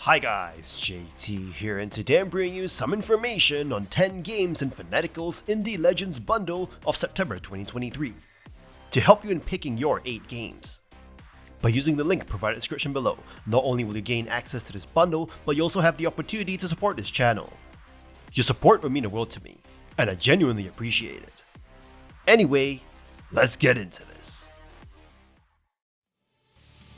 Hi guys, JT here, and today I'm bringing you some information on 10 games in Fanatical's Indie Legends Bundle of September 2023 to help you in picking your 8 games. By using the link provided in the description below, not only will you gain access to this bundle, but you also have the opportunity to support this channel. Your support would mean the world to me, and I genuinely appreciate it. Anyway, let's get into this.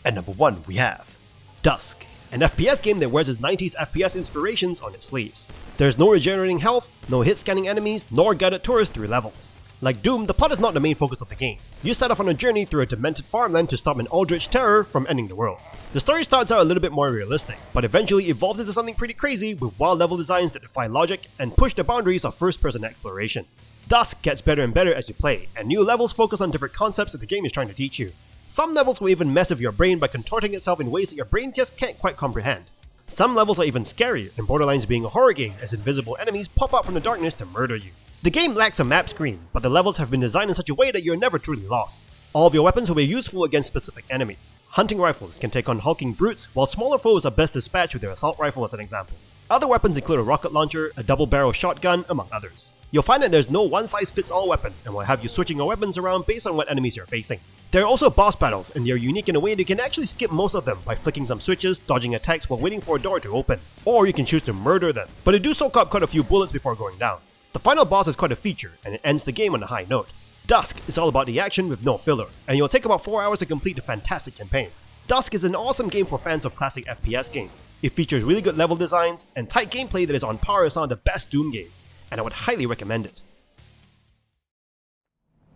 At number 1 we have DUSK, an FPS game that wears its 90s FPS inspirations on its sleeves. There's no regenerating health, no hit scanning enemies, nor guided tours through levels. Like Doom, the plot is not the main focus of the game. You set off on a journey through a demented farmland to stop an eldritch terror from ending the world. The story starts out a little bit more realistic, but eventually evolves into something pretty crazy with wild level designs that defy logic and push the boundaries of first-person exploration. DUSK gets better and better as you play, and new levels focus on different concepts that the game is trying to teach you. Some levels will even mess with your brain by contorting itself in ways that your brain just can't quite comprehend. Some levels are even scarier, and borderlines being a horror game as invisible enemies pop out from the darkness to murder you. The game lacks a map screen, but the levels have been designed in such a way that you're never truly lost. All of your weapons will be useful against specific enemies. Hunting rifles can take on hulking brutes, while smaller foes are best dispatched with their assault rifle as an example. Other weapons include a rocket launcher, a double-barrel shotgun, among others. You'll find that there's no one-size-fits-all weapon, and will have you switching your weapons around based on what enemies you're facing. There are also boss battles, and they're unique in a way that you can actually skip most of them by flicking some switches, dodging attacks while waiting for a door to open. Or you can choose to murder them, but they do soak up quite a few bullets before going down. The final boss is quite a feature, and it ends the game on a high note. DUSK is all about the action with no filler, and you'll take about 4 hours to complete the fantastic campaign. DUSK is an awesome game for fans of classic FPS games. It features really good level designs and tight gameplay that is on par with some of the best Doom games, and I would highly recommend it.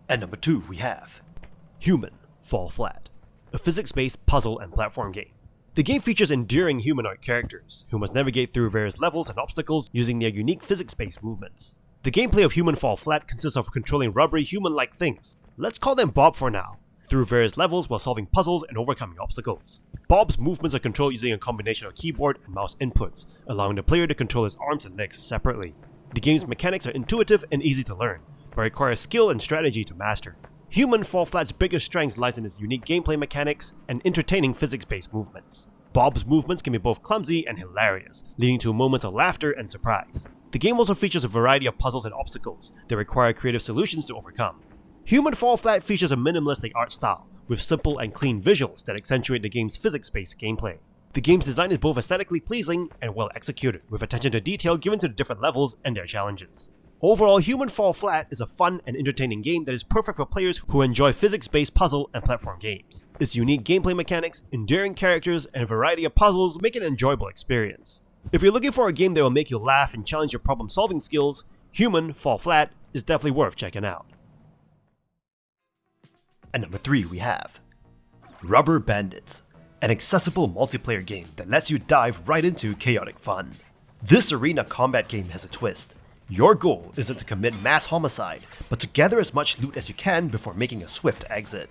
At number 2 we have Human: Fall Flat, a physics-based puzzle and platform game. The game features endearing humanoid characters who must navigate through various levels and obstacles using their unique physics-based movements. The gameplay of Human: Fall Flat consists of controlling rubbery human-like things, let's call them Bob for now, through various levels while solving puzzles and overcoming obstacles. Bob's movements are controlled using a combination of keyboard and mouse inputs, allowing the player to control his arms and legs separately. The game's mechanics are intuitive and easy to learn, but require skill and strategy to master. Human: Fall Flat's biggest strength lies in its unique gameplay mechanics and entertaining physics-based movements. Bob's movements can be both clumsy and hilarious, leading to moments of laughter and surprise. The game also features a variety of puzzles and obstacles that require creative solutions to overcome. Human: Fall Flat features a minimalistic art style, with simple and clean visuals that accentuate the game's physics-based gameplay. The game's design is both aesthetically pleasing and well executed, with attention to detail given to the different levels and their challenges. Overall, Human: Fall Flat is a fun and entertaining game that is perfect for players who enjoy physics-based puzzle and platform games. Its unique gameplay mechanics, endearing characters, and a variety of puzzles make it an enjoyable experience. If you're looking for a game that will make you laugh and challenge your problem-solving skills, Human: Fall Flat is definitely worth checking out. At number 3 we have Rubber Bandits, an accessible multiplayer game that lets you dive right into chaotic fun. This arena combat game has a twist. Your goal isn't to commit mass homicide, but to gather as much loot as you can before making a swift exit.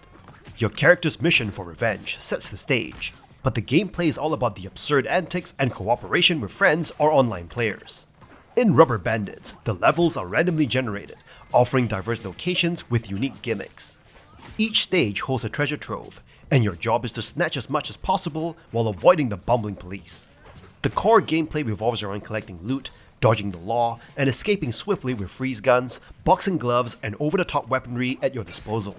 Your character's mission for revenge sets the stage, but the gameplay is all about the absurd antics and cooperation with friends or online players. In Rubber Bandits, the levels are randomly generated, offering diverse locations with unique gimmicks. Each stage holds a treasure trove, and your job is to snatch as much as possible while avoiding the bumbling police. The core gameplay revolves around collecting loot, dodging the law, and escaping swiftly with freeze guns, boxing gloves, and over-the-top weaponry at your disposal.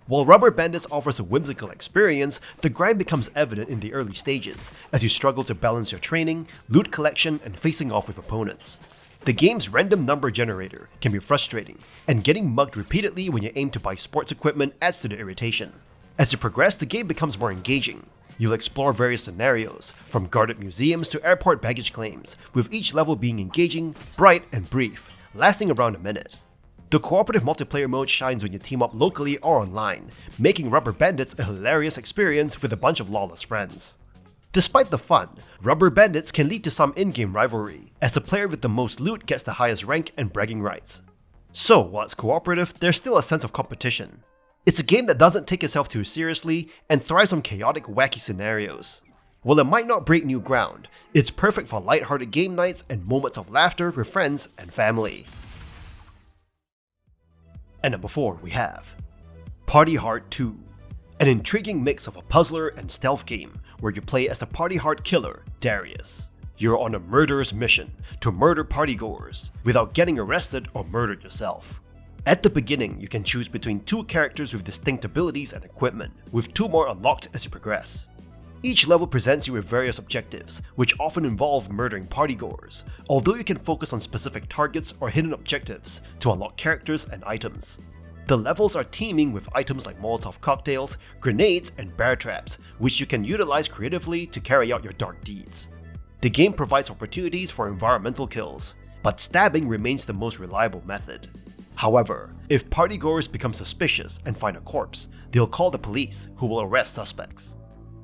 While Rubber Bandits offers a whimsical experience, the grind becomes evident in the early stages, as you struggle to balance your training, loot collection, and facing off with opponents. The game's random number generator can be frustrating, and getting mugged repeatedly when you aim to buy sports equipment adds to the irritation. As you progress, the game becomes more engaging. You'll explore various scenarios, from guarded museums to airport baggage claims, with each level being engaging, bright, and brief, lasting around a minute. The cooperative multiplayer mode shines when you team up locally or online, making Rubber Bandits a hilarious experience with a bunch of lawless friends. Despite the fun, Rubber Bandits can lead to some in-game rivalry, as the player with the most loot gets the highest rank and bragging rights. So, while it's cooperative, there's still a sense of competition. It's a game that doesn't take itself too seriously and thrives on chaotic, wacky scenarios. While it might not break new ground, it's perfect for lighthearted game nights and moments of laughter with friends and family. At number 4 we have Party Hard 2, an intriguing mix of a puzzler and stealth game where you play as the party hard killer, Darius. You're on a murderous mission to murder partygoers without getting arrested or murdered yourself. At the beginning, you can choose between 2 characters with distinct abilities and equipment, with 2 more unlocked as you progress. Each level presents you with various objectives, which often involve murdering partygoers, although you can focus on specific targets or hidden objectives to unlock characters and items. The levels are teeming with items like Molotov cocktails, grenades, and bear traps, which you can utilize creatively to carry out your dark deeds. The game provides opportunities for environmental kills, but stabbing remains the most reliable method. However, if partygoers become suspicious and find a corpse, they'll call the police, who will arrest suspects.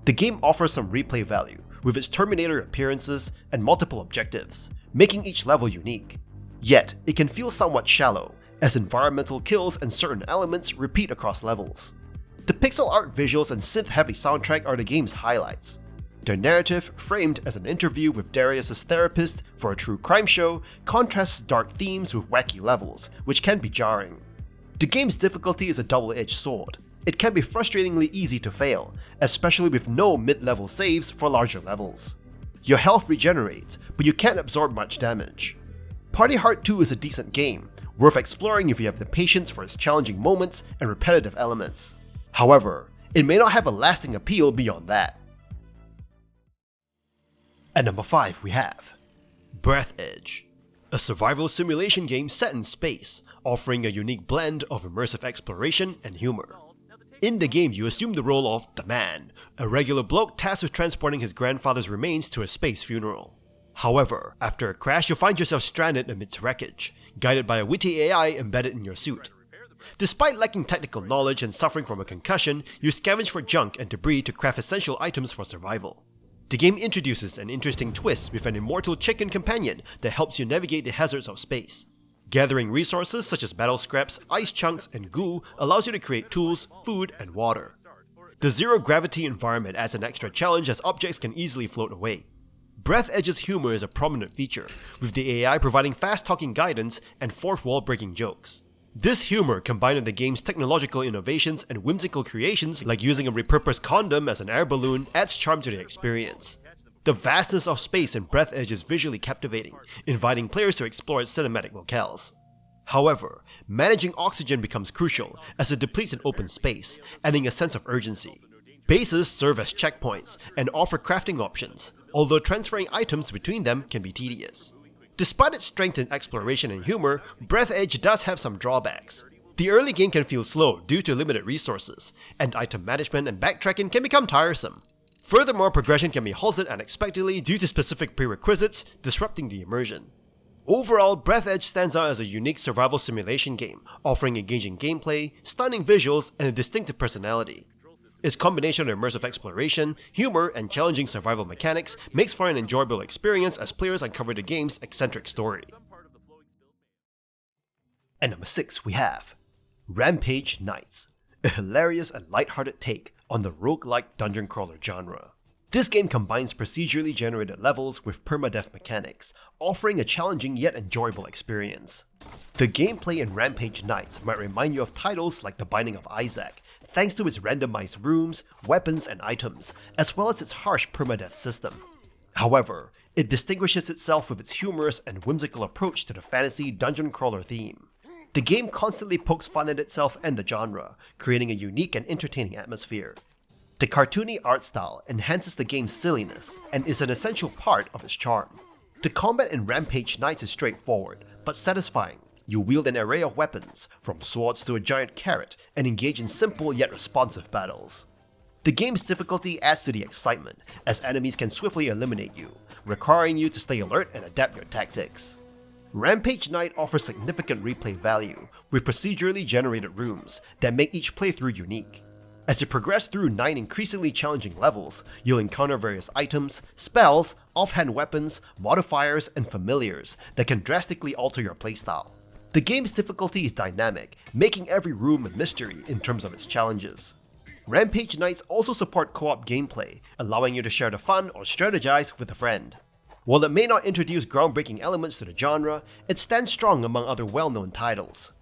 The game offers some replay value, with its Terminator appearances and multiple objectives, making each level unique. Yet, it can feel somewhat shallow, as environmental kills and certain elements repeat across levels. The pixel art visuals and synth-heavy soundtrack are the game's highlights. Their narrative, framed as an interview with Darius' therapist for a true crime show, contrasts dark themes with wacky levels, which can be jarring. The game's difficulty is a double-edged sword. It can be frustratingly easy to fail, especially with no mid-level saves for larger levels. Your health regenerates, but you can't absorb much damage. Party Hard 2 is a decent game, worth exploring if you have the patience for its challenging moments and repetitive elements. However, it may not have a lasting appeal beyond that. At number 5 we have Breathedge, a survival simulation game set in space, offering a unique blend of immersive exploration and humor. In the game, you assume the role of the Man, a regular bloke tasked with transporting his grandfather's remains to a space funeral. However, after a crash, you'll find yourself stranded amidst wreckage, guided by a witty AI embedded in your suit. Despite lacking technical knowledge and suffering from a concussion, you scavenge for junk and debris to craft essential items for survival. The game introduces an interesting twist with an immortal chicken companion that helps you navigate the hazards of space. Gathering resources such as battle scraps, ice chunks, and goo allows you to create tools, food, and water. The zero-gravity environment adds an extra challenge as objects can easily float away. Breathedge's humor is a prominent feature, with the AI providing fast-talking guidance and fourth-wall breaking jokes. This humor, combined with the game's technological innovations and whimsical creations like using a repurposed condom as an air balloon, adds charm to the experience. The vastness of space in Breathedge is visually captivating, inviting players to explore its cinematic locales. However, managing oxygen becomes crucial as it depletes in open space, adding a sense of urgency. Bases serve as checkpoints and offer crafting options, although transferring items between them can be tedious. Despite its strength in exploration and humor, Breathedge does have some drawbacks. The early game can feel slow due to limited resources, and item management and backtracking can become tiresome. Furthermore, progression can be halted unexpectedly due to specific prerequisites, disrupting the immersion. Overall, Breathedge stands out as a unique survival simulation game, offering engaging gameplay, stunning visuals, and a distinctive personality. Its combination of immersive exploration, humor, and challenging survival mechanics makes for an enjoyable experience as players uncover the game's eccentric story. At number 6 we have Rampage Knights, a hilarious and lighthearted take on the roguelike dungeon crawler genre. This game combines procedurally generated levels with permadeath mechanics, offering a challenging yet enjoyable experience. The gameplay in Rampage Knights might remind you of titles like The Binding of Isaac, thanks to its randomized rooms, weapons, and items, as well as its harsh permadeath system. However, it distinguishes itself with its humorous and whimsical approach to the fantasy dungeon crawler theme. The game constantly pokes fun at itself and the genre, creating a unique and entertaining atmosphere. The cartoony art style enhances the game's silliness and is an essential part of its charm. The combat in Rampage Knights is straightforward, but satisfying. You wield an array of weapons, from swords to a giant carrot, and engage in simple yet responsive battles. The game's difficulty adds to the excitement, as enemies can swiftly eliminate you, requiring you to stay alert and adapt your tactics. Rampage Knight offers significant replay value, with procedurally generated rooms that make each playthrough unique. As you progress through 9 increasingly challenging levels, you'll encounter various items, spells, offhand weapons, modifiers, and familiars that can drastically alter your playstyle. The game's difficulty is dynamic, making every room a mystery in terms of its challenges. Rampage Knights also support co-op gameplay, allowing you to share the fun or strategize with a friend. While it may not introduce groundbreaking elements to the genre, it stands strong among other well-known titles.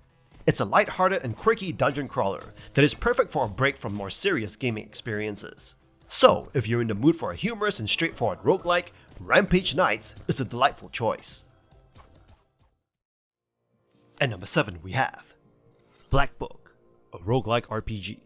It's a lighthearted and quirky dungeon crawler that is perfect for a break from more serious gaming experiences. So, if you're in the mood for a humorous and straightforward roguelike, Rampage Knights is a delightful choice. At number 7 we have Black Book, a roguelike RPG.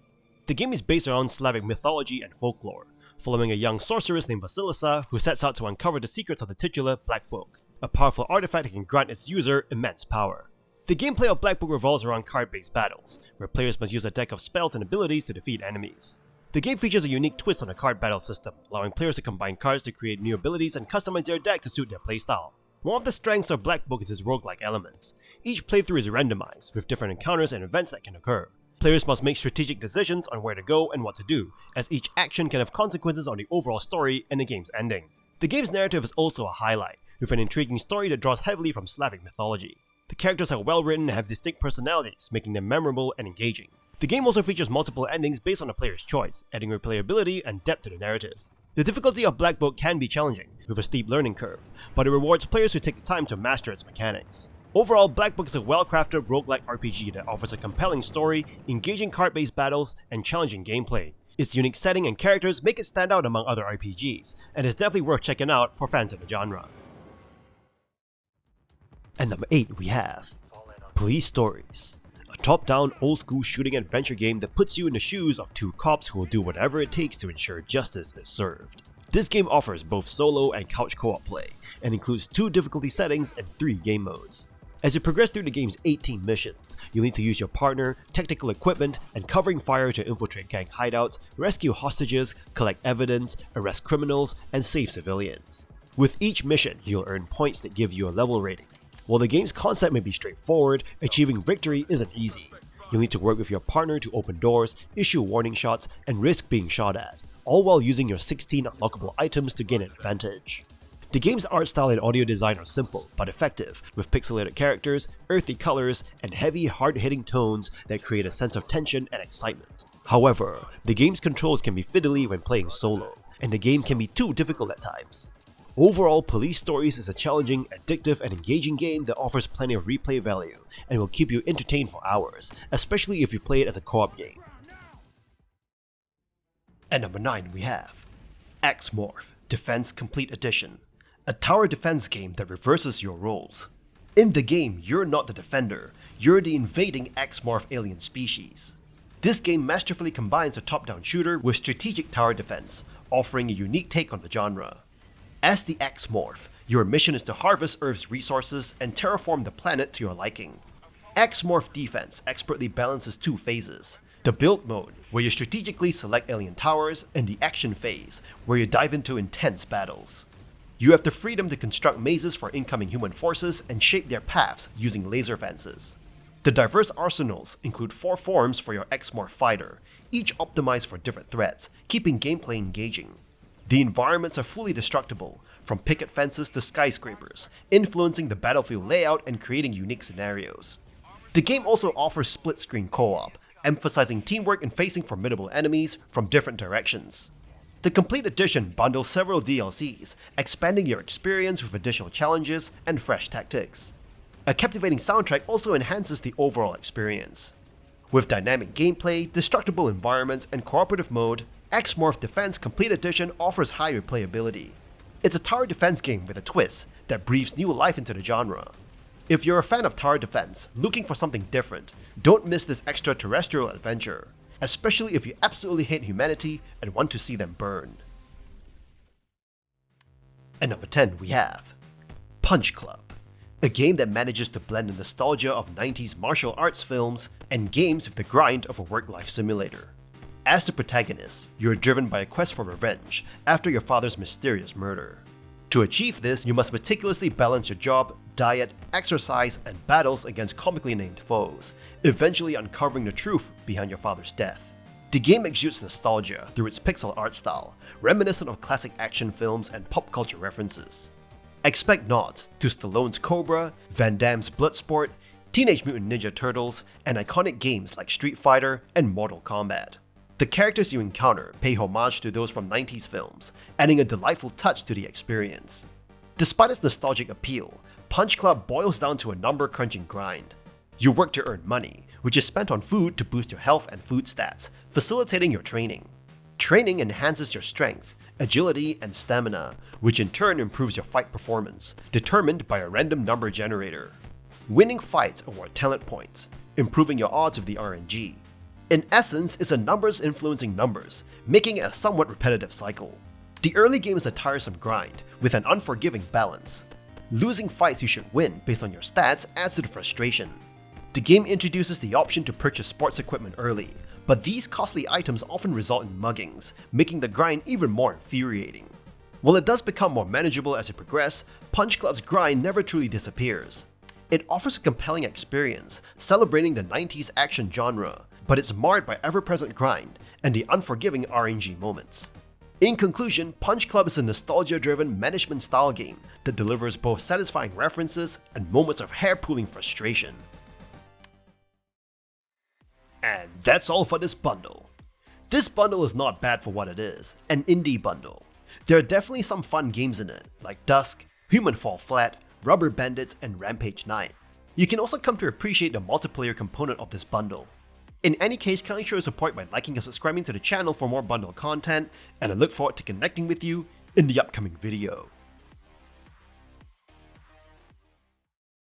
The game is based around Slavic mythology and folklore, following a young sorceress named Vasilisa who sets out to uncover the secrets of the titular Black Book, a powerful artifact that can grant its user immense power. The gameplay of Black Book revolves around card-based battles, where players must use a deck of spells and abilities to defeat enemies. The game features a unique twist on the card battle system, allowing players to combine cards to create new abilities and customize their deck to suit their playstyle. One of the strengths of Black Book is its roguelike elements. Each playthrough is randomized, with different encounters and events that can occur. Players must make strategic decisions on where to go and what to do, as each action can have consequences on the overall story and the game's ending. The game's narrative is also a highlight, with an intriguing story that draws heavily from Slavic mythology. The characters are well written and have distinct personalities, making them memorable and engaging. The game also features multiple endings based on the player's choice, adding replayability and depth to the narrative. The difficulty of Black Book can be challenging, with a steep learning curve, but it rewards players who take the time to master its mechanics. Overall, Black Book is a well-crafted roguelike RPG that offers a compelling story, engaging card-based battles, and challenging gameplay. Its unique setting and characters make it stand out among other RPGs, and is definitely worth checking out for fans of the genre. At number 8 we have Police Stories, a top-down old-school shooting adventure game that puts you in the shoes of two cops who will do whatever it takes to ensure justice is served. This game offers both solo and couch co-op play, and includes 2 difficulty settings and 3 game modes. As you progress through the game's 18 missions, you'll need to use your partner, technical equipment, and covering fire to infiltrate gang hideouts, rescue hostages, collect evidence, arrest criminals, and save civilians. With each mission, you'll earn points that give you a level rating. While the game's concept may be straightforward, achieving victory isn't easy. You'll need to work with your partner to open doors, issue warning shots, and risk being shot at, all while using your 16 unlockable items to gain an advantage. The game's art style and audio design are simple but effective, with pixelated characters, earthy colors, and heavy, hard-hitting tones that create a sense of tension and excitement. However, the game's controls can be fiddly when playing solo, and the game can be too difficult at times. Overall, Police Stories is a challenging, addictive, and engaging game that offers plenty of replay value, and will keep you entertained for hours, especially if you play it as a co-op game. At number 9 we have X-Morph Defense Complete Edition, a tower defense game that reverses your roles. In the game, you're not the defender, you're the invading X-Morph alien species. This game masterfully combines a top-down shooter with strategic tower defense, offering a unique take on the genre. As the X-Morph, your mission is to harvest Earth's resources and terraform the planet to your liking. X-Morph Defense expertly balances 2 phases: the build mode, where you strategically select alien towers, and the action phase, where you dive into intense battles. You have the freedom to construct mazes for incoming human forces and shape their paths using laser fences. The diverse arsenals include 4 forms for your X-Morph fighter, each optimized for different threats, keeping gameplay engaging. The environments are fully destructible, from picket fences to skyscrapers, influencing the battlefield layout and creating unique scenarios. The game also offers split-screen co-op, emphasizing teamwork and facing formidable enemies from different directions. The Complete Edition bundles several DLCs, expanding your experience with additional challenges and fresh tactics. A captivating soundtrack also enhances the overall experience. With dynamic gameplay, destructible environments, and cooperative mode, X-Morph Defense Complete Edition offers high replayability. It's a tower defense game with a twist that breathes new life into the genre. If you're a fan of tower defense, looking for something different, don't miss this extraterrestrial adventure, especially if you absolutely hate humanity and want to see them burn. At number 10 we have Punch Club, a game that manages to blend the nostalgia of 90s martial arts films and games with the grind of a work-life simulator. As the protagonist, you're driven by a quest for revenge after your father's mysterious murder. To achieve this, you must meticulously balance your job, diet, exercise, and battles against comically named foes, eventually uncovering the truth behind your father's death. The game exudes nostalgia through its pixel art style, reminiscent of classic action films and pop culture references. Expect nods to Stallone's Cobra, Van Damme's Bloodsport, Teenage Mutant Ninja Turtles, and iconic games like Street Fighter and Mortal Kombat. The characters you encounter pay homage to those from 90s films, adding a delightful touch to the experience. Despite its nostalgic appeal, Punch Club boils down to a number-crunching grind. You work to earn money, which is spent on food to boost your health and food stats, facilitating your training. Training enhances your strength, agility, and stamina, which in turn improves your fight performance, determined by a random number generator. Winning fights award talent points, improving your odds of the RNG. In essence, it's a numbers influencing numbers, making it a somewhat repetitive cycle. The early game is a tiresome grind, with an unforgiving balance. Losing fights you should win based on your stats adds to the frustration. The game introduces the option to purchase sports equipment early, but these costly items often result in muggings, making the grind even more infuriating. While it does become more manageable as you progress, Punch Club's grind never truly disappears. It offers a compelling experience, celebrating the 90s action genre, but it's marred by ever-present grind and the unforgiving RNG moments. In conclusion, Punch Club is a nostalgia-driven management-style game that delivers both satisfying references and moments of hair-pulling frustration. And that's all for this bundle. This bundle is not bad for what it is, an indie bundle. There are definitely some fun games in it, like Dusk, Human Fall Flat, Rubber Bandits, and Rampage Knights. You can also come to appreciate the multiplayer component of this bundle. In any case, kindly show your support by liking and subscribing to the channel for more bundle content, and I look forward to connecting with you in the upcoming video.